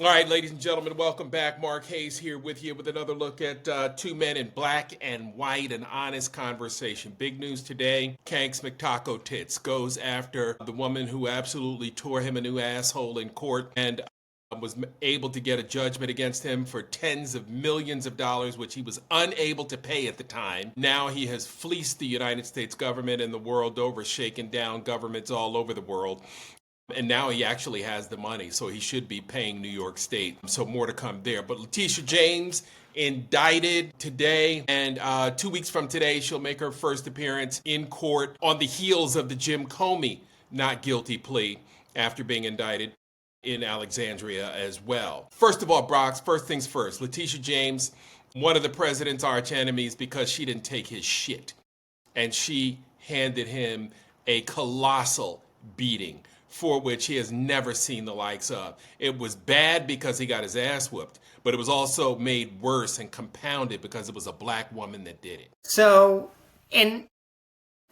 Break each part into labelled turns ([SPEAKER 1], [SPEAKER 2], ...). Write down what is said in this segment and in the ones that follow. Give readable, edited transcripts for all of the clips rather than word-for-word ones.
[SPEAKER 1] All right, ladies and gentlemen, welcome back. Mark Hayes here with you with another look at two men in black and white, an honest conversation. Big news today. Kanks McTaco Tits goes after the woman who absolutely tore him a new asshole in court and was able to get a judgment against him for tens of millions of dollars, which he was unable to pay at the time. Now he has fleeced the United States government and the world over, shaken down governments all over the world. And now he actually has the money, so he should be paying New York State. So more to come there. But Letitia James indicted today, and 2 weeks from today, she'll make her first appearance in court on the heels of the Jim Comey not guilty plea after being indicted in Alexandria as well. First of all, Brock, first things first, Letitia James, one of the president's arch enemies because she didn't take his shit. And she handed him a colossal beating for which he has never seen the likes of. It was bad because he got his ass whooped, but it was also made worse and compounded because it was a black woman that did it.
[SPEAKER 2] So, and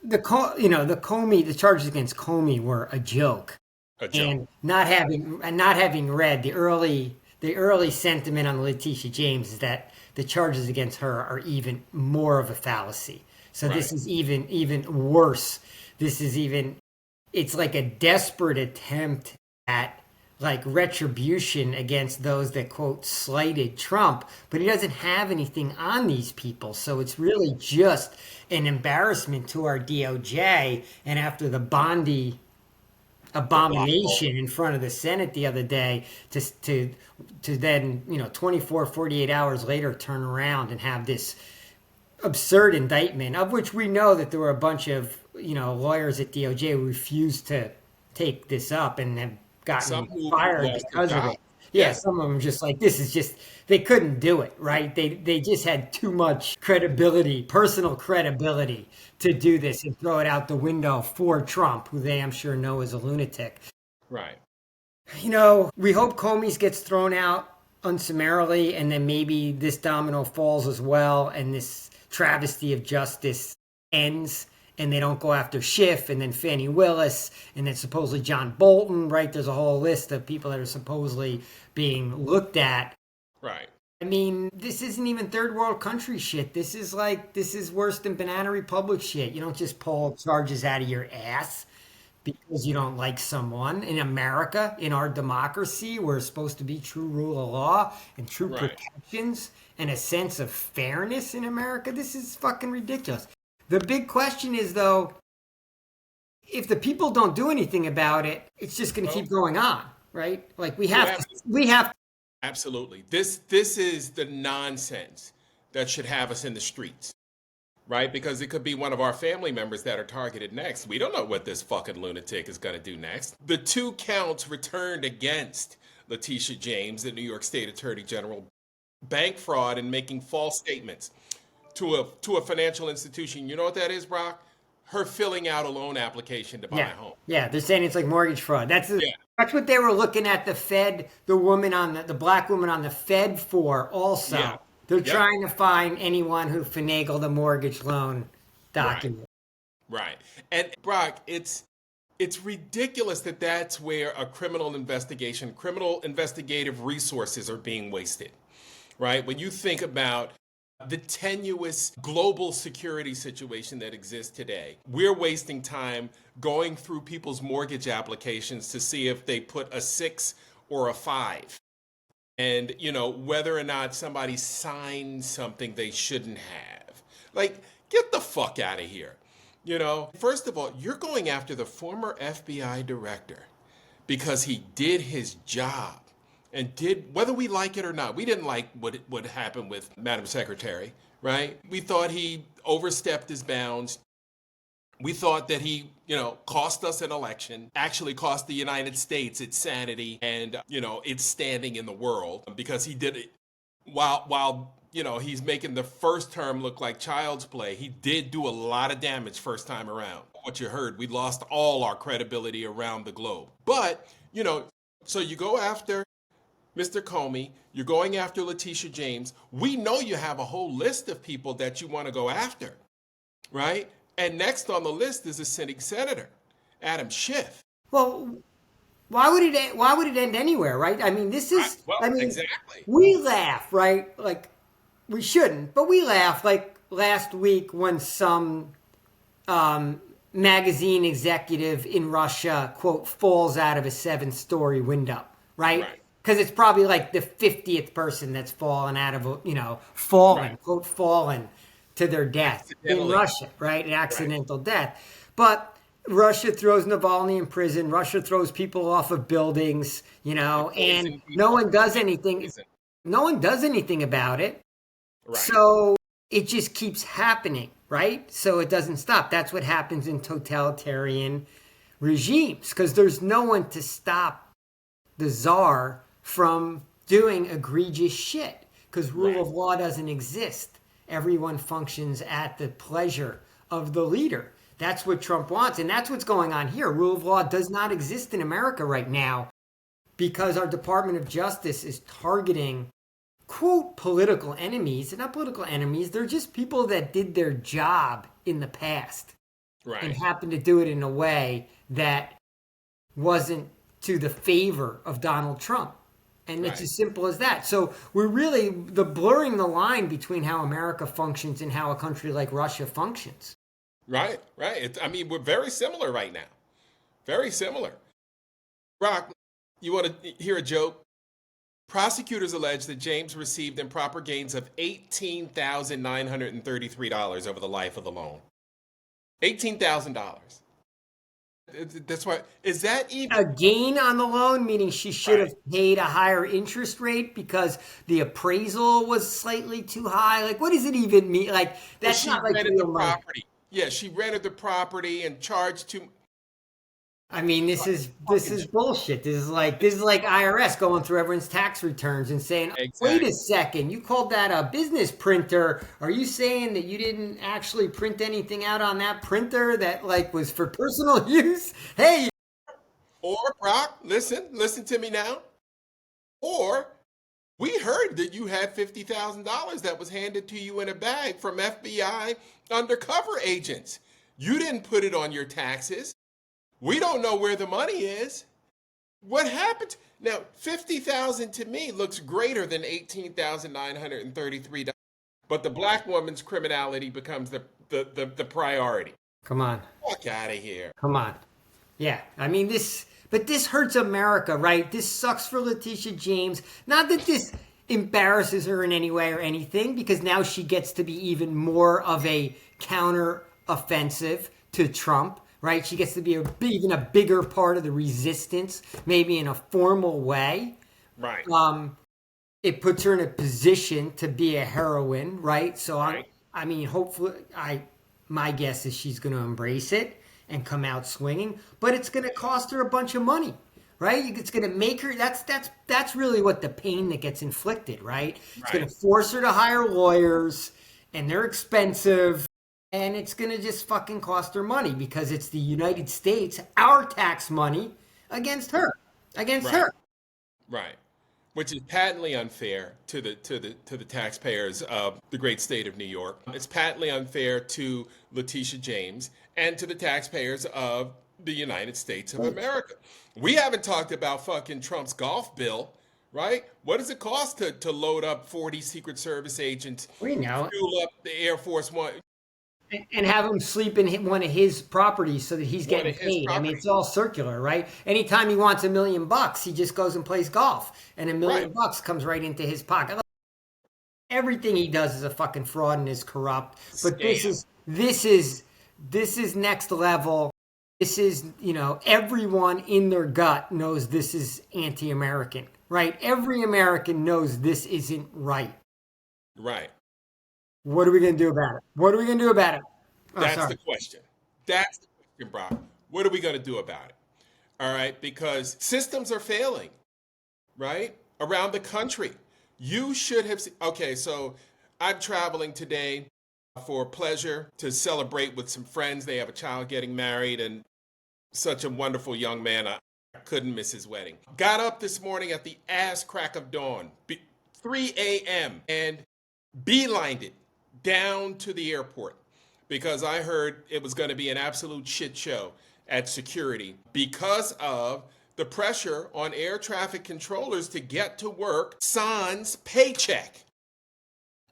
[SPEAKER 2] the Comey, the charges against Comey were a joke,
[SPEAKER 1] A joke.
[SPEAKER 2] and not having read the early sentiment on Letitia James is that the charges against her are even more of a fallacy. So
[SPEAKER 1] Right.
[SPEAKER 2] this is even worse. This is even it's like a desperate attempt at like retribution against those that quote slighted Trump, but he doesn't have anything on these people. So it's really just an embarrassment to our DOJ. And after the Bondi abomination in front of the Senate the other day, to then 24, 48 hours later turn around and have this absurd indictment, of which we know that there were a bunch of lawyers at DOJ who refused to take this up and have
[SPEAKER 1] Some
[SPEAKER 2] gotten
[SPEAKER 1] who
[SPEAKER 2] fired
[SPEAKER 1] lost their
[SPEAKER 2] because of
[SPEAKER 1] job.
[SPEAKER 2] it. Yeah,
[SPEAKER 1] Yeah.
[SPEAKER 2] some of them just like this is just they couldn't do it, right? They just had too much credibility, personal credibility to do this and throw it out the window for Trump, who they I'm sure know is a lunatic.
[SPEAKER 1] Right.
[SPEAKER 2] We hope Comey's gets thrown out unsummarily, and then maybe this domino falls as well, and this travesty of justice ends, and they don't go after Schiff, and then Fannie Willis, and then supposedly John Bolton, right? There's a whole list of people that are supposedly being looked at.
[SPEAKER 1] Right.
[SPEAKER 2] I mean, this isn't even third world country shit. This is worse than Banana Republic shit. You don't just pull charges out of your ass because you don't like someone. In America, in our democracy, we're supposed to be true rule of law and true
[SPEAKER 1] Right.
[SPEAKER 2] protections and a sense of fairness in America. This is fucking ridiculous. The big question is, though, if the people don't do anything about it, it's just going to
[SPEAKER 1] Well,
[SPEAKER 2] keep going on, right? Like we
[SPEAKER 1] you
[SPEAKER 2] have
[SPEAKER 1] have
[SPEAKER 2] to, we have
[SPEAKER 1] absolutely. This is the nonsense that should have us in the streets. Right? Because it could be one of our family members that are targeted next. We don't know what this fucking lunatic is going to do next. The two counts returned against Letitia James, the New York State Attorney General, bank fraud and making false statements to a financial institution. You know what that is, Brock? Her filling out a loan application to buy
[SPEAKER 2] Yeah,
[SPEAKER 1] a home.
[SPEAKER 2] yeah. They're saying it's like mortgage fraud.
[SPEAKER 1] Yeah,
[SPEAKER 2] That's what they were looking at the Fed, the woman on the black woman on the Fed for.
[SPEAKER 1] yeah,
[SPEAKER 2] Also, they're
[SPEAKER 1] yep,
[SPEAKER 2] trying to find anyone who finagled a mortgage loan
[SPEAKER 1] right,
[SPEAKER 2] document.
[SPEAKER 1] right. And Brock, it's ridiculous that that's where a criminal investigative resources are being wasted, right? When you think about the tenuous global security situation that exists today, we're wasting time going through people's mortgage applications to see if they put a 6 or a 5, and whether or not somebody signed something they shouldn't have. Like, get the fuck out of here. First of all, you're going after the former FBI director because he did his job and did, whether we like it or not. We didn't like what happened with Madam Secretary, right? We thought he overstepped his bounds. We thought that he, cost us an election, actually cost the United States its sanity and, its standing in the world, because he did it while he's making the first term look like child's play. He did do a lot of damage first time around. What you heard, we lost all our credibility around the globe. But, so you go after Mr. Comey, you're going after Letitia James. We know you have a whole list of people that you want to go after, right? And next on the list is a sitting senator, Adam Schiff.
[SPEAKER 2] Well, Why would it end anywhere, right? I mean, this
[SPEAKER 1] Right.
[SPEAKER 2] is.
[SPEAKER 1] Well,
[SPEAKER 2] I mean,
[SPEAKER 1] exactly.
[SPEAKER 2] we laugh, right? Like we shouldn't, but we laugh. Like last week when some magazine executive in Russia, quote, falls out of a 7-story window, right?
[SPEAKER 1] Right.
[SPEAKER 2] Because it's probably like the 50th person that's fallen out of,
[SPEAKER 1] Right.
[SPEAKER 2] fallen, quote, fallen to their death in
[SPEAKER 1] Accidentally.
[SPEAKER 2] Russia, right? An
[SPEAKER 1] Right.
[SPEAKER 2] accidental death. But Russia throws Navalny in prison. Russia throws people off of buildings,
[SPEAKER 1] They
[SPEAKER 2] and
[SPEAKER 1] poison
[SPEAKER 2] no
[SPEAKER 1] people.
[SPEAKER 2] one does
[SPEAKER 1] They
[SPEAKER 2] anything.
[SPEAKER 1] poison.
[SPEAKER 2] No one does anything about it.
[SPEAKER 1] Right.
[SPEAKER 2] So it just keeps happening, right? So it doesn't stop. That's what happens in totalitarian regimes because there's no one to stop the czar from doing egregious shit because rule
[SPEAKER 1] Right.
[SPEAKER 2] of law doesn't exist. Everyone functions at the pleasure of the leader. That's what Trump wants. And that's what's going on here. Rule of law does not exist in America right now because our Department of Justice is targeting quote political enemies. They're not political enemies. They're just people that did their job in the past and
[SPEAKER 1] Right.
[SPEAKER 2] happened to do it in a way that wasn't to the favor of Donald Trump. And it's
[SPEAKER 1] Right.
[SPEAKER 2] as simple as that. So we're really the blurring the line between how America functions and how a country like Russia functions.
[SPEAKER 1] Right. Right. I mean, we're very similar right now. Very similar. Rock, you want to hear a joke? Prosecutors allege that James received improper gains of $18,933 over the life of the loan. $18,000. That's why. Is that even
[SPEAKER 2] A gain on the loan, meaning she should
[SPEAKER 1] right?
[SPEAKER 2] have paid a higher interest rate because the appraisal was slightly too high. Like, what does it even mean? Like,
[SPEAKER 1] Well,
[SPEAKER 2] that's
[SPEAKER 1] she
[SPEAKER 2] not like
[SPEAKER 1] rented the
[SPEAKER 2] real money.
[SPEAKER 1] property. Yeah, she rented the property and charged too.
[SPEAKER 2] I mean, this is
[SPEAKER 1] Fucking
[SPEAKER 2] bullshit. This is like IRS going through everyone's tax returns and saying, "Wait a
[SPEAKER 1] exactly.
[SPEAKER 2] second, you called that a business printer? Are you saying that you didn't actually print anything out on that printer that like was for personal use?" Hey,
[SPEAKER 1] Or Brock, listen to me now. Or we heard that you had $50,000 that was handed to you in a bag from FBI undercover agents. You didn't put it on your taxes. We don't know where the money is. What happened? Now, 50,000 to me looks greater than 18,933. But the black woman's criminality becomes the priority.
[SPEAKER 2] come on,
[SPEAKER 1] Fuck out of here.
[SPEAKER 2] come on. Yeah, I mean but this hurts America, right? This sucks for Letitia James. Not that this embarrasses her in any way or anything, because now she gets to be even more of a counter offensive to Trump, right? She gets to be even a bigger part of the resistance, maybe in a formal way.
[SPEAKER 1] Right.
[SPEAKER 2] It puts her in a position to be a heroine, right? So
[SPEAKER 1] Right.
[SPEAKER 2] I mean, hopefully, my guess is she's going to embrace it and come out swinging, but it's going to cost her a bunch of money, right? It's going to make her. That's really what the pain that gets inflicted, right? It's going
[SPEAKER 1] Right.
[SPEAKER 2] to force her to hire lawyers, and they're expensive, and it's going to just fucking cost her money because it's the United States, our tax money, against her, against
[SPEAKER 1] Right.
[SPEAKER 2] her.
[SPEAKER 1] Right. Which is patently unfair to the taxpayers of the great state of New York. It's patently unfair to Letitia James and to the taxpayers of the United States of America. We haven't talked about fucking Trump's golf bill, right? What does it cost to load up 40 Secret Service agents,
[SPEAKER 2] We know.
[SPEAKER 1] fuel up the Air Force One,
[SPEAKER 2] And have him sleep in one of his properties so that he's
[SPEAKER 1] one
[SPEAKER 2] getting
[SPEAKER 1] of his
[SPEAKER 2] paid. I mean,
[SPEAKER 1] properties?
[SPEAKER 2] it's all circular, right? Anytime he wants $1 million, he just goes and plays golf, and a
[SPEAKER 1] Right.
[SPEAKER 2] million bucks comes right into his pocket. Everything he does is a fucking fraud and is corrupt. But this
[SPEAKER 1] Scam.
[SPEAKER 2] is this is this is next level. This is, everyone in their gut knows this is anti-American, right? Every American knows this isn't right.
[SPEAKER 1] Right.
[SPEAKER 2] What are we going to do about it? What are we going to do about it? Oh,
[SPEAKER 1] That's
[SPEAKER 2] sorry.
[SPEAKER 1] the question. That's the question, Brock. What are we going to do about it? All right, because systems are failing, right? Around the country. You should have okay, so I'm traveling today for pleasure to celebrate with some friends. They have a child getting married and such a wonderful young man. I couldn't miss his wedding. Got up this morning at the ass crack of dawn, 3 a.m., and beelined it down to the airport because I heard it was going to be an absolute shit show at security because of the pressure on air traffic controllers to get to work sans paycheck.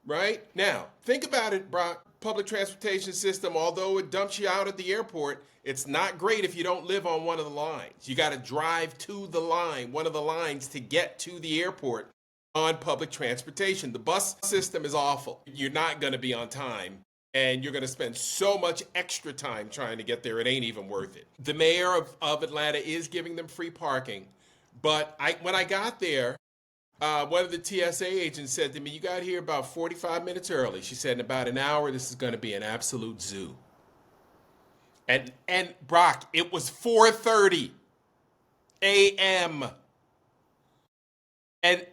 [SPEAKER 1] Right? Now, think about it, Brock. Public transportation system, although it dumps you out at the airport, it's not great if you don't live on one of the lines. You got to drive to the line, one of the lines, to get to the airport on public transportation. The bus system is awful. You're not going to be on time, and you're going to spend so much extra time trying to get there, it ain't even worth it. The mayor of Atlanta is giving them free parking, but when I got there, one of the TSA agents said to me, "You got here about 45 minutes early." She said, "In about an hour, this is going to be an absolute zoo." And Brock, it was 4:30 a.m. And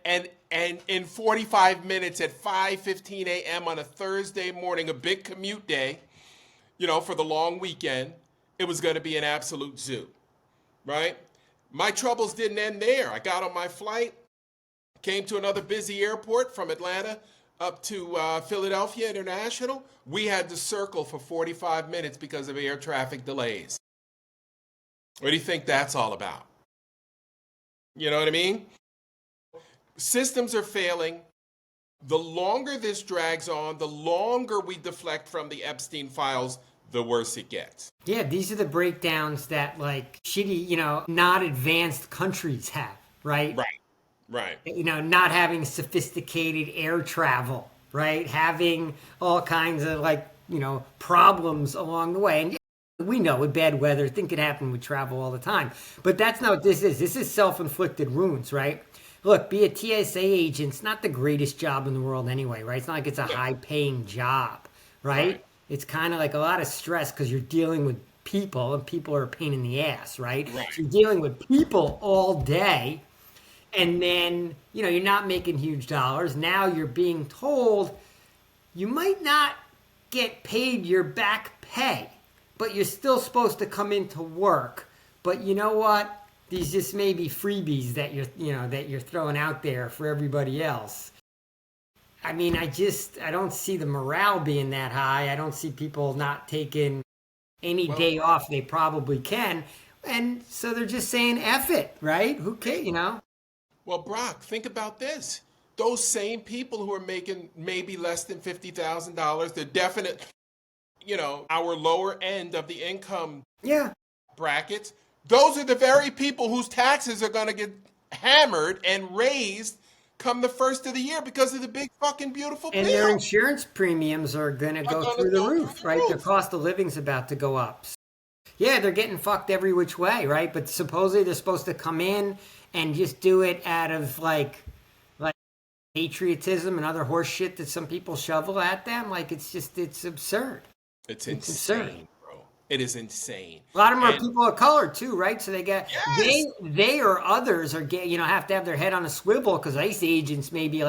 [SPEAKER 1] in 45 minutes at 5:15 a.m. on a Thursday morning, a big commute day, for the long weekend, it was going to be an absolute zoo, right? My troubles didn't end there. I got on my flight, came to another busy airport from Atlanta up to Philadelphia International. We had to circle for 45 minutes because of air traffic delays. What do you think that's all about? You know what I mean? Systems are failing. The longer this drags on, the longer we deflect from the Epstein files, the worse it gets.
[SPEAKER 2] Yeah, these are the breakdowns that shitty, not advanced countries have, right?
[SPEAKER 1] Right.
[SPEAKER 2] Not having sophisticated air travel, right? Having all kinds of problems along the way. And we know with bad weather, things could happen with travel all the time. But that's not what this is. This is self-inflicted wounds, right? Look, be a TSA agent's not the greatest job in the world anyway, right? It's not like it's a high-paying job, right? It's kind of like a lot of stress because you're dealing with people, and people are a pain in the ass, right? So you're dealing with people all day. And then, you're not making huge dollars. Now you're being told you might not get paid your back pay, but you're still supposed to come into work. But you know what? These just may be freebies that you're throwing out there for everybody else. I mean, I don't see the morale being that high. I don't see people not taking any day off they probably can. And so they're just saying, F it, right? Who cares,
[SPEAKER 1] Well, Brock, think about this. Those same people who are making maybe less than $50,000, the definite, our lower end of the income brackets, those are the very people whose taxes are going to get hammered and raised come the first of the year because of the big fucking beautiful bill.
[SPEAKER 2] And their insurance premiums are going to go through the roof, right? Their cost of living's about to go up. Yeah, they're getting fucked every which way, right? But supposedly they're supposed to come in and just do it out of like patriotism and other horse shit that some people shovel at them. It's absurd.
[SPEAKER 1] It's insane, bro. It is insane.
[SPEAKER 2] A lot of them are people of color too, right? So they or others are have to have their head on a swivel because ICE agents may be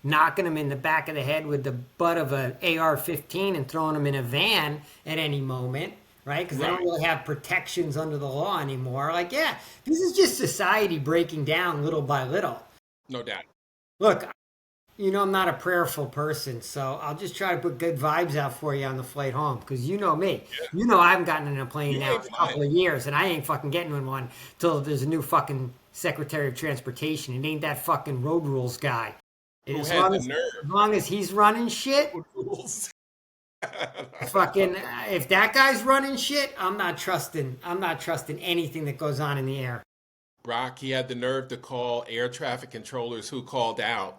[SPEAKER 2] knocking them in the back of the head with the butt of an AR-15 and throwing them in a van at any moment. Right? Because they don't really have protections under the law anymore. This is just society breaking down little by little.
[SPEAKER 1] No doubt.
[SPEAKER 2] Look, I'm not a prayerful person, so I'll just try to put good vibes out for you on the flight home. Because you know me. Yeah. I haven't gotten in a plane now for a couple of years, and I ain't fucking getting in one till there's a new fucking Secretary of Transportation. It ain't that fucking road rules guy. As long as he's running shit. Road rules. Fucking if that guy's running shit, I'm not trusting anything that goes on in the air.
[SPEAKER 1] Brock, he had the nerve to call air traffic controllers who called out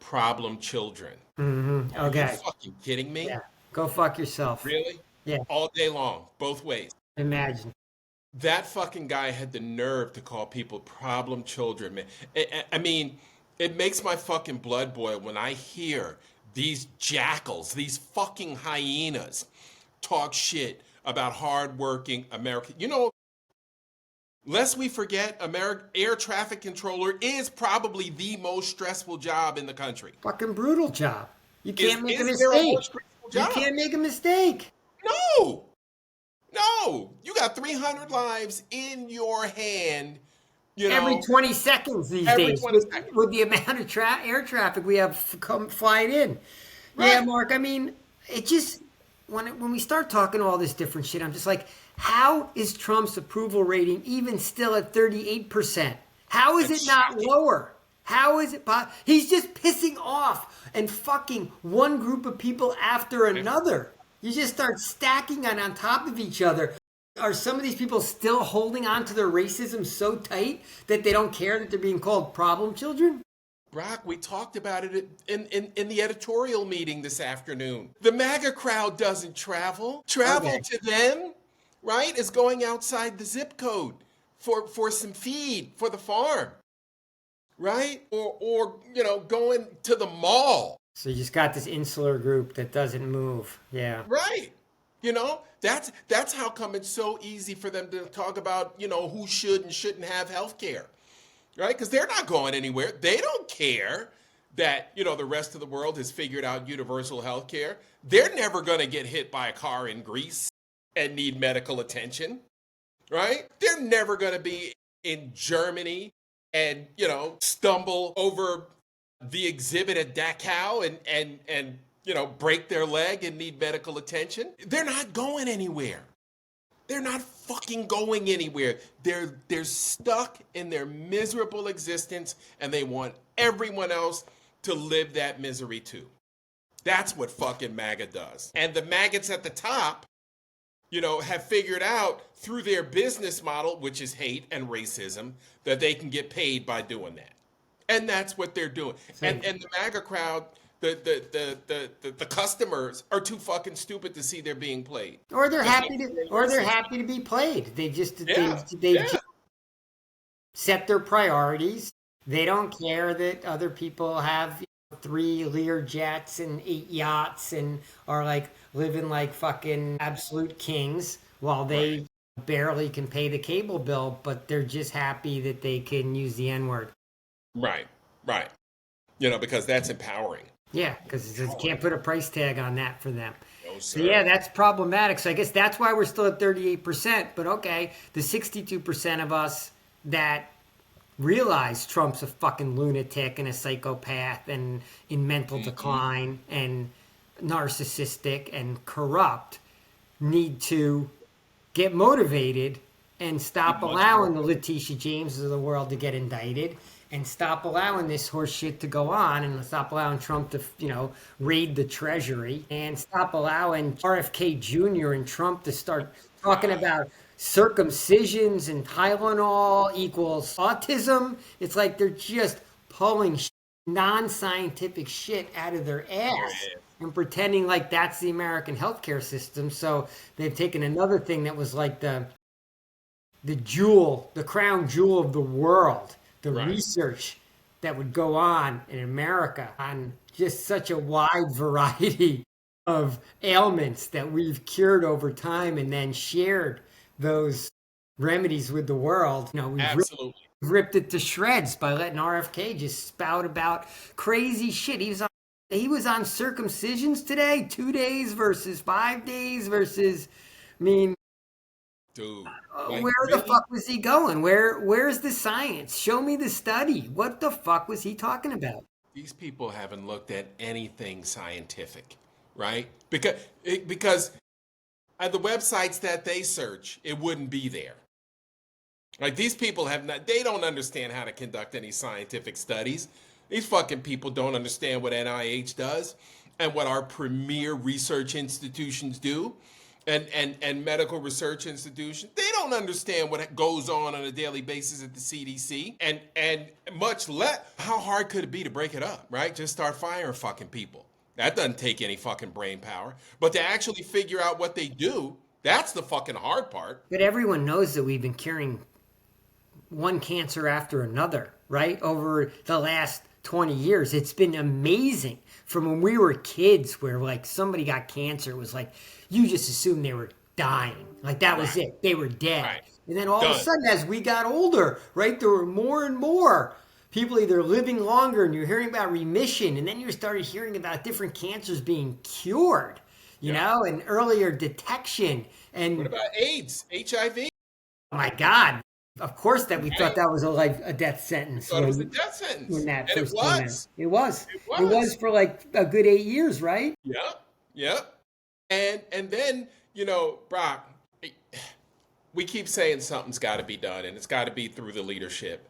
[SPEAKER 1] problem children.
[SPEAKER 2] Mm-hmm. Okay.
[SPEAKER 1] Are you fucking kidding me?
[SPEAKER 2] Yeah. Go fuck yourself.
[SPEAKER 1] Really?
[SPEAKER 2] Yeah.
[SPEAKER 1] All day long, both ways.
[SPEAKER 2] Imagine.
[SPEAKER 1] That fucking guy had the nerve to call people problem children, man. I mean, it makes my fucking blood boil when I hear these jackals, these fucking hyenas, talk shit about hardworking American. Lest we forget, air traffic controller is probably the most stressful job in the country.
[SPEAKER 2] Fucking brutal job. You can't make a mistake. You can't make a mistake.
[SPEAKER 1] No. You got 300 lives in your hand.
[SPEAKER 2] Every 20 seconds these days with the amount of air traffic we have flying in. Right. Yeah, Mark, I mean, it just, when we start talking all this different shit, I'm just like, How is Trump's approval rating even still at 38%? How is it
[SPEAKER 1] That's
[SPEAKER 2] not
[SPEAKER 1] shocking.
[SPEAKER 2] lower? How is it possible? He's just pissing off and fucking one group of people after another. You just start stacking on top of each other. Are some of these people still holding on to their racism so tight that they don't care that they're being called problem children?
[SPEAKER 1] Brock, we talked about it in the editorial meeting this afternoon. The MAGA crowd doesn't travel. Travel
[SPEAKER 2] Okay.
[SPEAKER 1] to them, right, is going outside the zip code for some feed for the farm, right? Or going to the mall,
[SPEAKER 2] So you just got this insular group that doesn't move. Yeah.
[SPEAKER 1] right? That's how come it's so easy for them to talk about, who should and shouldn't have health care, right? Because they're not going anywhere. They don't care that, the rest of the world has figured out universal health care. They're never going to get hit by a car in Greece and need medical attention, right? They're never going to be in Germany and, stumble over the exhibit at Dachau and break their leg and need medical attention. They're not going anywhere. They're not fucking going anywhere. They're stuck in their miserable existence and they want everyone else to live that misery too. That's what fucking MAGA does. And the maggots at the top, have figured out through their business model, which is hate and racism, that they can get paid by doing that. And that's what they're doing. And the MAGA crowd, the customers are too fucking stupid to see they're being played.
[SPEAKER 2] Or they're happy to be played. They
[SPEAKER 1] Yeah.
[SPEAKER 2] just set their priorities. They don't care that other people have 3 Lear jets and 8 yachts and are like living like fucking absolute kings while they
[SPEAKER 1] Right.
[SPEAKER 2] barely can pay the cable bill, but they're just happy that they can use the N word.
[SPEAKER 1] Right. Right. Because that's empowering.
[SPEAKER 2] Yeah, because you can't put a price tag on that for them.
[SPEAKER 1] No,
[SPEAKER 2] So
[SPEAKER 1] sir.
[SPEAKER 2] yeah, that's problematic. So I guess that's why we're still at 38%. But okay, the 62% of us that realize Trump's a fucking lunatic and a psychopath and in mental decline and narcissistic and corrupt need to get motivated and stop
[SPEAKER 1] Much
[SPEAKER 2] allowing the
[SPEAKER 1] more.
[SPEAKER 2] Letitia Jameses of the world to get indicted and stop allowing this horse shit to go on and stop allowing Trump to, raid the treasury and stop allowing RFK Jr. and Trump to start talking about circumcisions and Tylenol equals autism. It's like they're just pulling non-scientific shit out of their ass
[SPEAKER 1] Yeah.
[SPEAKER 2] and pretending like that's the American healthcare system. So they've taken another thing that was like the jewel, the crown jewel of the world, the
[SPEAKER 1] Right.
[SPEAKER 2] research that would go on in America on just such a wide variety of ailments that we've cured over time and then shared those remedies with the world. We've
[SPEAKER 1] Absolutely.
[SPEAKER 2] ripped it to shreds by letting RFK just spout about crazy shit. He was on circumcisions today, 2 days versus 5 days versus, I mean,
[SPEAKER 1] Dude. Like,
[SPEAKER 2] where the
[SPEAKER 1] really?
[SPEAKER 2] fuck was he going? Where's the science? Show me the study. What the fuck was he talking about?
[SPEAKER 1] These people haven't looked at anything scientific, right? Because at the websites that they search, it wouldn't be there. Like these people they don't understand how to conduct any scientific studies. These fucking people don't understand what NIH does and what our premier research institutions do and medical research institutions. They don't understand what goes on a daily basis at the CDC and much less how hard could it be to break it up, right? Just start firing fucking people. That doesn't take any fucking brain power. But to actually figure out what they do, that's the fucking hard part.
[SPEAKER 2] But everyone knows that we've been curing one cancer after another, right? Over the last 20 years. It's been amazing from when we were kids where like somebody got cancer. It was like, you just assumed they were dying. Like that was
[SPEAKER 1] Right.
[SPEAKER 2] it. They were dead.
[SPEAKER 1] Right.
[SPEAKER 2] And then all of a
[SPEAKER 1] Done.
[SPEAKER 2] sudden, as we got older, right, there were more and more people either living longer and you're hearing about remission. And then you started hearing about different cancers being cured,
[SPEAKER 1] Yeah.
[SPEAKER 2] and earlier detection. And
[SPEAKER 1] What about AIDS, HIV?
[SPEAKER 2] oh my God, of course that we thought
[SPEAKER 1] Right?
[SPEAKER 2] that was a death sentence
[SPEAKER 1] Thought it was a death
[SPEAKER 2] when
[SPEAKER 1] sentence,
[SPEAKER 2] that
[SPEAKER 1] and it
[SPEAKER 2] first came out.
[SPEAKER 1] was.
[SPEAKER 2] It was.
[SPEAKER 1] It
[SPEAKER 2] It was
[SPEAKER 1] was.
[SPEAKER 2] for like a good 8 years, right?
[SPEAKER 1] Yep. Yep. And then Brock, we keep saying something's got to be done, and it's got to be through the leadership.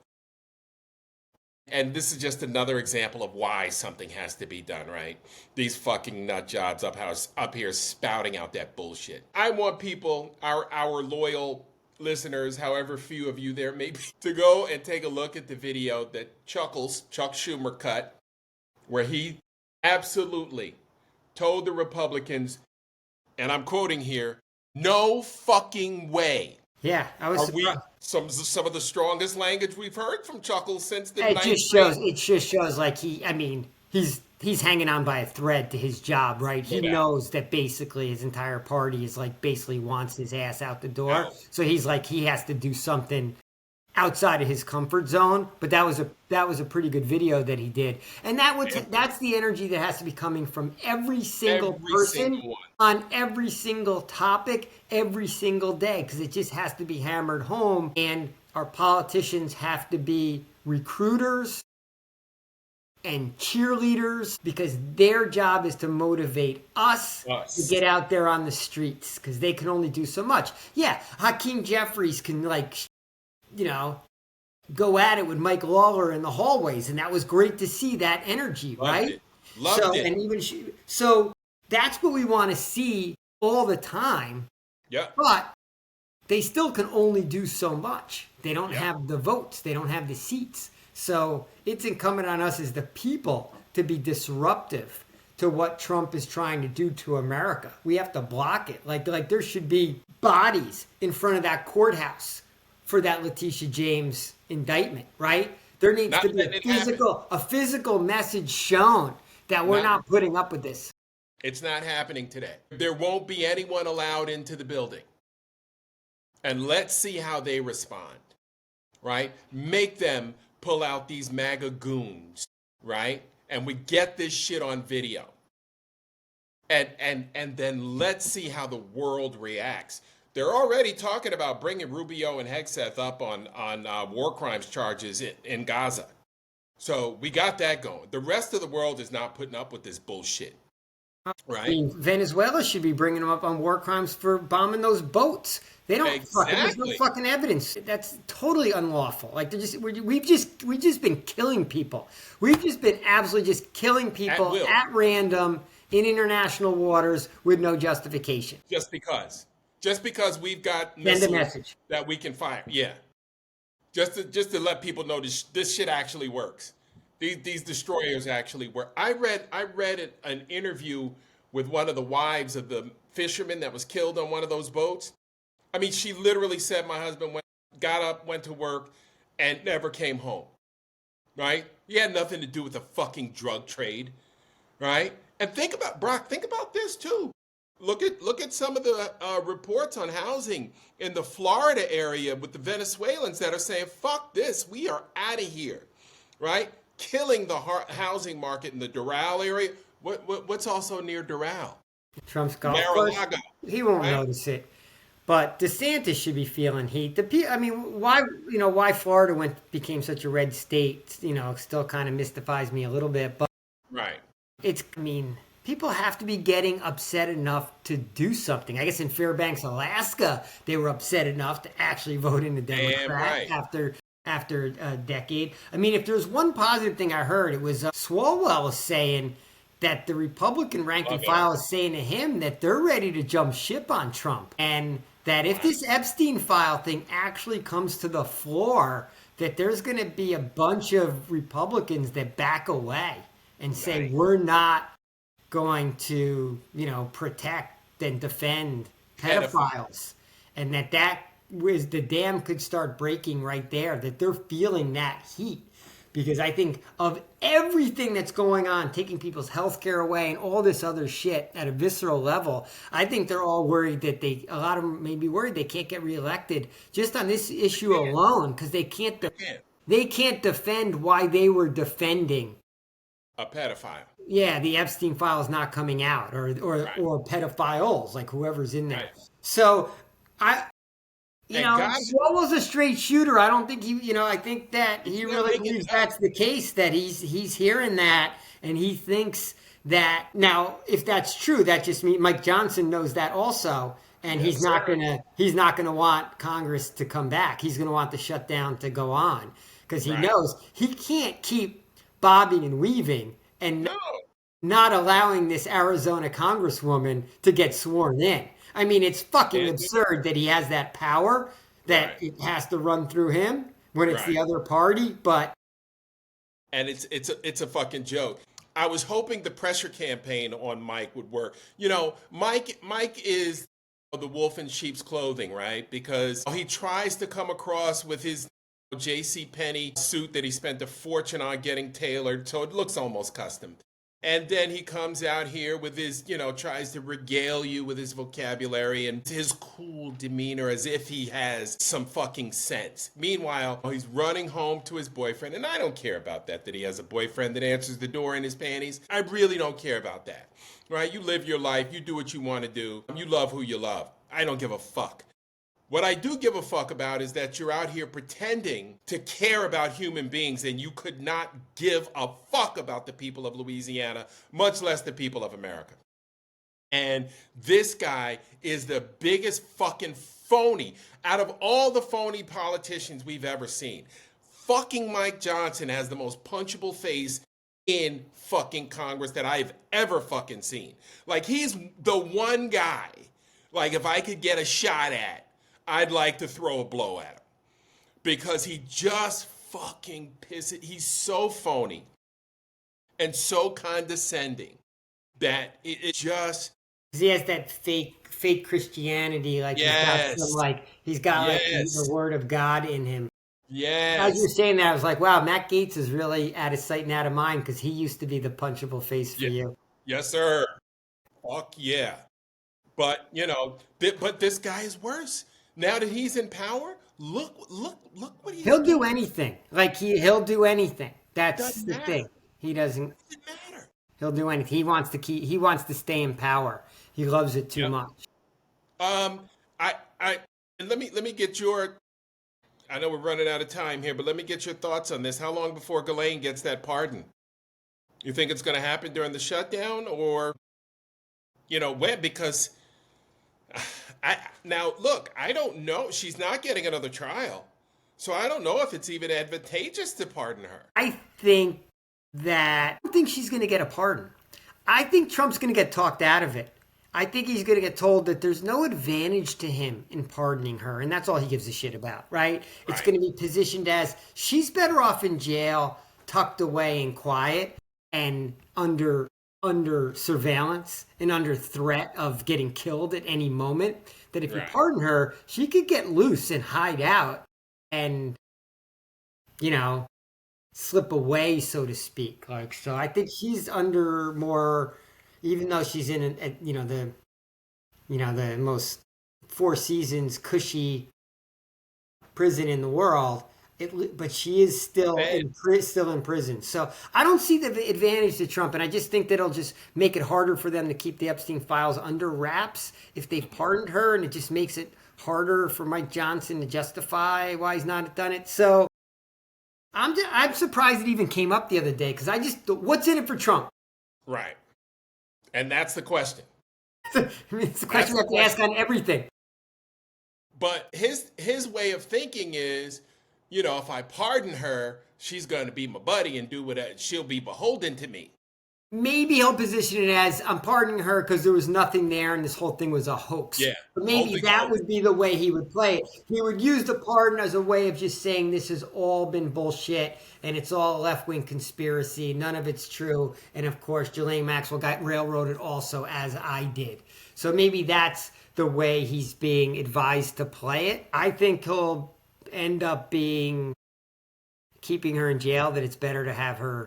[SPEAKER 1] And this is just another example of why something has to be done, right? These fucking nut jobs up here spouting out that bullshit. I want people, our loyal listeners, however few of you there may be, to go and take a look at the video that Chuck Schumer cut, where he absolutely told the Republicans, and I'm quoting here, no fucking way.
[SPEAKER 2] Yeah, I was
[SPEAKER 1] surprised. Some of the strongest language we've heard from Chuckles since the
[SPEAKER 2] it just shows like he's hanging on by a thread to his job, right? He knows that basically his entire party is like basically wants his ass out the door. No. So he's like he has to do something outside of his comfort zone. But that was a pretty good video that he did. And that's the energy that has to be coming from every single person on every single topic every single day, because it just has to be hammered home. And our politicians have to be recruiters and cheerleaders, because their job is to motivate us to get out there on the streets, because they can only do so much. Yeah, Hakeem Jeffries can go at it with Mike Lawler in the hallways, and that was great to see that energy, right?
[SPEAKER 1] Loved it.
[SPEAKER 2] So that's what we want to see all the time.
[SPEAKER 1] Yeah.
[SPEAKER 2] But they still can only do so much. They don't have the votes. They don't have the seats. So it's incumbent on us as the people to be disruptive to what Trump is trying to do to America. We have to block it. Like there should be bodies in front of that courthouse for that Letitia James indictment, right? There needs to be a physical message shown that we're not putting up with this.
[SPEAKER 1] It's not happening today. There won't be anyone allowed into the building. And let's see how they respond, right? Make them pull out these MAGA goons, right? And we get this shit on video. And then let's see how the world reacts. They're already talking about bringing Rubio and Hegseth up on war crimes charges in Gaza. So we got that going. The rest of the world is not putting up with this bullshit, right?
[SPEAKER 2] I mean, Venezuela should be bringing them up on war crimes for bombing those boats. They don't there's no fucking evidence. That's totally unlawful. Like we've just been killing people. We've just been absolutely just killing people at random in international waters with no justification.
[SPEAKER 1] Just because we've got missiles that we can fire. Yeah. Just to let people know this shit actually works. These destroyers actually work. I read an interview with one of the wives of the fisherman that was killed on one of those boats. I mean, she literally said my husband got up, went to work, and never came home. Right? He had nothing to do with the fucking drug trade. Right? And think about this too. Look at some of the reports on housing in the Florida area with the Venezuelans that are saying, fuck this, we are out of here, right? Killing the housing market in the Doral area. What's also near Doral?
[SPEAKER 2] Trump's golf course. He won't notice it. But DeSantis should be feeling heat. Why Florida became such a red state, still kind of mystifies me a little bit. But
[SPEAKER 1] right.
[SPEAKER 2] People have to be getting upset enough to do something. I guess in Fairbanks, Alaska, they were upset enough to actually vote in the Democrat after a decade. I mean, if there's one positive thing I heard, it was Swalwell was saying that the Republican rank and file is saying to him that they're ready to jump ship on Trump. And that if this Epstein file thing actually comes to the floor, that there's going to be a bunch of Republicans that back away and say, we're not going to, protect and defend pedophiles. And that the dam could start breaking right there, that they're feeling that heat. Because I think of everything that's going on, taking people's health care away and all this other shit at a visceral level, I think they're all worried that a lot of them may be worried they can't get reelected just on this issue alone, because they can't defend why they were defending
[SPEAKER 1] a pedophile.
[SPEAKER 2] Yeah, the Epstein file is not coming out, or pedophiles, like whoever's in there. Right. So Swalwell's a straight shooter. I don't think I think that he really believes that's the case, that he's hearing that, and he thinks that, now, if that's true, that just means Mike Johnson knows that also, and
[SPEAKER 1] Yes, sir.
[SPEAKER 2] he's not gonna want Congress to come back. He's gonna want the shutdown to go on because he
[SPEAKER 1] Right.
[SPEAKER 2] knows he can't keep bobbing and weaving and
[SPEAKER 1] No.
[SPEAKER 2] not allowing this Arizona congresswoman to get sworn in. I mean, it's fucking
[SPEAKER 1] Can't do
[SPEAKER 2] absurd that he has that power, that
[SPEAKER 1] Right.
[SPEAKER 2] it has to run through him when it's
[SPEAKER 1] Right.
[SPEAKER 2] the other party. But
[SPEAKER 1] And it's a fucking joke. I was hoping the pressure campaign on Mike would work. You know, Mike is the wolf in sheep's clothing, right? Because he tries to come across with his J.C. Penney suit that he spent a fortune on getting tailored, so it looks almost custom. And then he comes out here with his, tries to regale you with his vocabulary and his cool demeanor as if he has some fucking sense. Meanwhile, he's running home to his boyfriend, and I don't care about that he has a boyfriend that answers the door in his panties. I really don't care about that, right? You live your life, you do what you want to do, you love who you love. I don't give a fuck. What I do give a fuck about is that you're out here pretending to care about human beings and you could not give a fuck about the people of Louisiana, much less the people of America. And this guy is the biggest fucking phony out of all the phony politicians we've ever seen. Fucking Mike Johnson has the most punchable face in fucking Congress that I've ever fucking seen. Like, he's the one guy, like, if I could get a shot at, I'd like to throw a blow at him because he just fucking pisses. He's so phony and so condescending that it just,
[SPEAKER 2] he has that fake Christianity, like
[SPEAKER 1] yes,
[SPEAKER 2] he's got like the
[SPEAKER 1] yes,
[SPEAKER 2] word of God in him. As you were
[SPEAKER 1] yes,
[SPEAKER 2] saying that, I was like, wow, Matt Gaetz is really out of sight and out of mind because he used to be the punchable face for
[SPEAKER 1] yeah,
[SPEAKER 2] you.
[SPEAKER 1] yes, sir. Fuck yeah. But but this guy is worse. Now that he's in power, look what he's
[SPEAKER 2] He'll do
[SPEAKER 1] doing.
[SPEAKER 2] anything. Like he'll do anything. That's
[SPEAKER 1] Doesn't
[SPEAKER 2] the
[SPEAKER 1] matter.
[SPEAKER 2] thing. He doesn't.
[SPEAKER 1] Doesn't matter.
[SPEAKER 2] He'll do anything. He wants to stay in power. He loves it too
[SPEAKER 1] Yep.
[SPEAKER 2] much.
[SPEAKER 1] I and let me get your. I know we're running out of time here, but let me get your thoughts on this. How long before Ghislaine gets that pardon? You think it's going to happen during the shutdown, or when? Because I now look, I don't know. She's not getting another trial, so I don't know if it's even advantageous to pardon her.
[SPEAKER 2] I think I don't think she's going to get a pardon. I think Trump's going to get talked out of it. I think he's going to get told that there's no advantage to him in pardoning her, and that's all he gives a shit about, right? It's
[SPEAKER 1] Right.
[SPEAKER 2] going to be positioned as she's better off in jail, tucked away and quiet, and under surveillance and under threat of getting killed at any moment. That if you
[SPEAKER 1] Right.
[SPEAKER 2] pardon her, she could get loose and hide out, and you know slip away, so to speak. Like, so I think she's under more, even though she's in the most Four Seasons cushy prison in the world. But she is
[SPEAKER 1] Man,
[SPEAKER 2] still in prison. So I don't see the advantage to Trump, and I just think that it'll just make it harder for them to keep the Epstein files under wraps if they've pardoned her, and it just makes it harder for Mike Johnson to justify why he's not done it. So I'm surprised it even came up the other day because what's in it for Trump?
[SPEAKER 1] right. And that's the question.
[SPEAKER 2] I mean, it's a
[SPEAKER 1] That's
[SPEAKER 2] question we
[SPEAKER 1] the
[SPEAKER 2] have to ask
[SPEAKER 1] question.
[SPEAKER 2] on everything.
[SPEAKER 1] But his way of thinking is, if I pardon her, she's going to be my buddy and do what she'll be beholden to me.
[SPEAKER 2] Maybe he'll position it as I'm pardoning her because there was nothing there and this whole thing was a hoax.
[SPEAKER 1] Yeah,
[SPEAKER 2] But maybe
[SPEAKER 1] holy
[SPEAKER 2] that
[SPEAKER 1] ghost.
[SPEAKER 2] would be the way he would play it. He would use the pardon as a way of just saying this has all been bullshit and it's all left wing conspiracy. None of it's true. And of course, Ghislaine Maxwell got railroaded also, as I did. So maybe that's the way he's being advised to play it. I think he'll end up keeping her in jail, that it's better to have her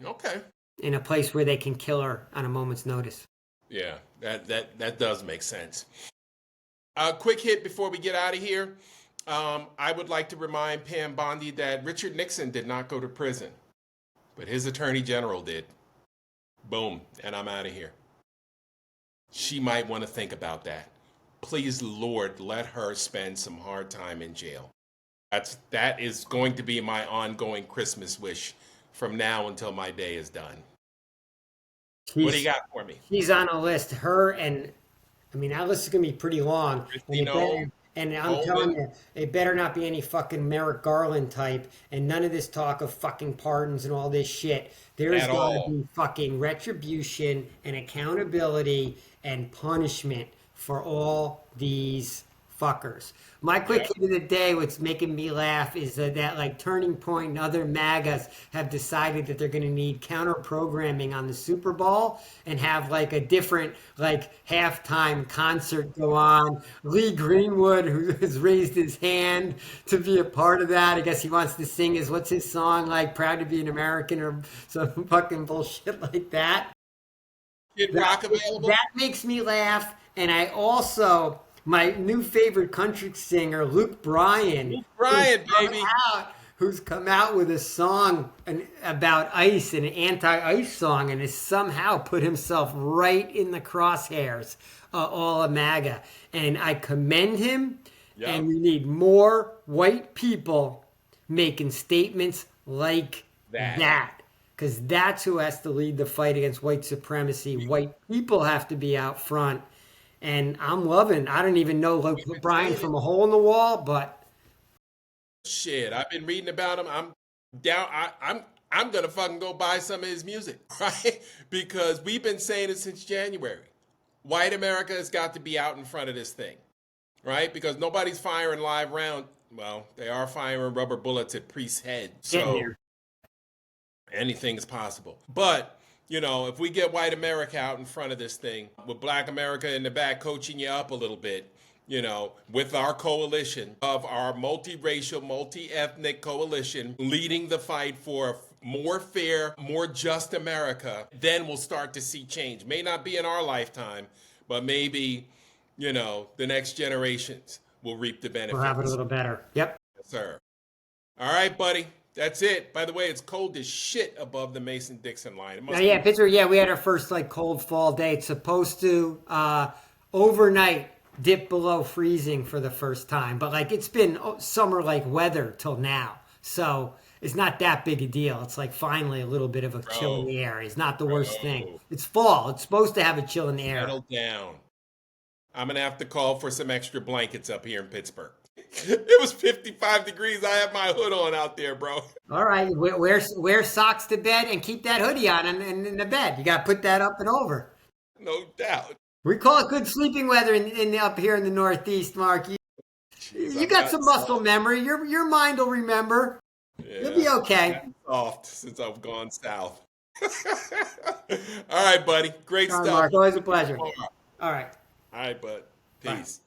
[SPEAKER 1] Okay.
[SPEAKER 2] in a place where they can kill her on a moment's notice.
[SPEAKER 1] Yeah, that does make sense. Quick hit before we get out of here. I would like to remind Pam Bondi that Richard Nixon did not go to prison, but his attorney general did. Boom, and I'm out of here. She might want to think about that. Please, Lord, let her spend some hard time in jail. That is going to be my ongoing Christmas wish from now until my day is done. What do you
[SPEAKER 2] She's
[SPEAKER 1] got for me?
[SPEAKER 2] she's on a list. Her and I mean, our list is gonna be pretty long, and
[SPEAKER 1] Christy
[SPEAKER 2] it better.
[SPEAKER 1] Nome,
[SPEAKER 2] And I'm telling
[SPEAKER 1] Coleman.
[SPEAKER 2] you, it better not be any fucking Merrick Garland type, and none of this talk of fucking pardons and all this shit. There has
[SPEAKER 1] At
[SPEAKER 2] got to
[SPEAKER 1] all.
[SPEAKER 2] be fucking retribution and accountability and punishment for all these fuckers. My quick
[SPEAKER 1] Yep.
[SPEAKER 2] hit of the day, what's making me laugh, is that like Turning Point and other MAGAs have decided that they're going to need counter programming on the Super Bowl and have like a different like halftime concert go on. Lee Greenwood, who has raised his hand to be a part of that, I guess he wants to sing his what's his song like, "Proud to be an American" or some fucking bullshit like that.
[SPEAKER 1] Kid
[SPEAKER 2] That
[SPEAKER 1] Rock available?
[SPEAKER 2] that makes me laugh, and I also my new favorite country singer, Luke Bryan,
[SPEAKER 1] Luke
[SPEAKER 2] who's
[SPEAKER 1] Bryan,
[SPEAKER 2] come
[SPEAKER 1] baby.
[SPEAKER 2] who's come out with a song about ICE, an anti-ICE song, and has somehow put himself right in the crosshairs, all of MAGA, and I commend him. And
[SPEAKER 1] Yep.
[SPEAKER 2] we need more white people making statements like
[SPEAKER 1] That.
[SPEAKER 2] that. Because that's who has to lead the fight against white supremacy. White people have to be out front. And I'm loving, I don't even know
[SPEAKER 1] We've been
[SPEAKER 2] Brian
[SPEAKER 1] saying it.
[SPEAKER 2] from a hole in the wall, but
[SPEAKER 1] Shit, I've been reading about him. I'm down. I'm gonna fucking go buy some of his music, right? Because we've been saying it since January. White America has got to be out in front of this thing, right? Because nobody's firing live round. Well, they are firing rubber bullets at Priest's head,
[SPEAKER 2] getting
[SPEAKER 1] so
[SPEAKER 2] there.
[SPEAKER 1] anything is possible. But if we get white America out in front of this thing, with black America in the back coaching you up a little bit, with our coalition of our multiracial, multi-ethnic coalition leading the fight for a more fair, more just America, then we'll start to see change. May not be in our lifetime, but maybe, the next generations will reap the
[SPEAKER 2] We'll have it a
[SPEAKER 1] benefits.
[SPEAKER 2] little better. Yep.
[SPEAKER 1] Yes, sir. All right, buddy. That's it. By the way, it's cold as shit above the Mason-Dixon line. It must
[SPEAKER 2] Yeah,
[SPEAKER 1] be.
[SPEAKER 2] Pittsburgh, yeah, we had our first like cold fall day. It's supposed to overnight dip below freezing for the first time, but like it's been summer like weather till now. So it's not that big a deal. It's like finally a little bit of a chill in
[SPEAKER 1] Bro,
[SPEAKER 2] the air. It's not the worst thing.
[SPEAKER 1] bro,
[SPEAKER 2] It's fall. It's supposed to have a chill in the air.
[SPEAKER 1] settle down. I'm going to have to call for some extra blankets up here in Pittsburgh. It was 55 degrees. I have my hood on out there, bro.
[SPEAKER 2] All right, wear socks to bed and keep that hoodie on and in the bed. You got to put that up and over.
[SPEAKER 1] No doubt.
[SPEAKER 2] We call it good sleeping weather in up here in the Northeast, Mark.
[SPEAKER 1] Jeez,
[SPEAKER 2] You
[SPEAKER 1] I've
[SPEAKER 2] got
[SPEAKER 1] gotten
[SPEAKER 2] some muscle
[SPEAKER 1] soft.
[SPEAKER 2] memory. Your mind will remember. You'll
[SPEAKER 1] Yeah,
[SPEAKER 2] be
[SPEAKER 1] I've
[SPEAKER 2] okay.
[SPEAKER 1] gotten soft since I've gone south. All right, buddy. Great
[SPEAKER 2] All right,
[SPEAKER 1] stuff.
[SPEAKER 2] Mark. Always a pleasure.
[SPEAKER 1] All
[SPEAKER 2] All right.
[SPEAKER 1] right, bud.
[SPEAKER 2] Bye.
[SPEAKER 1] Peace.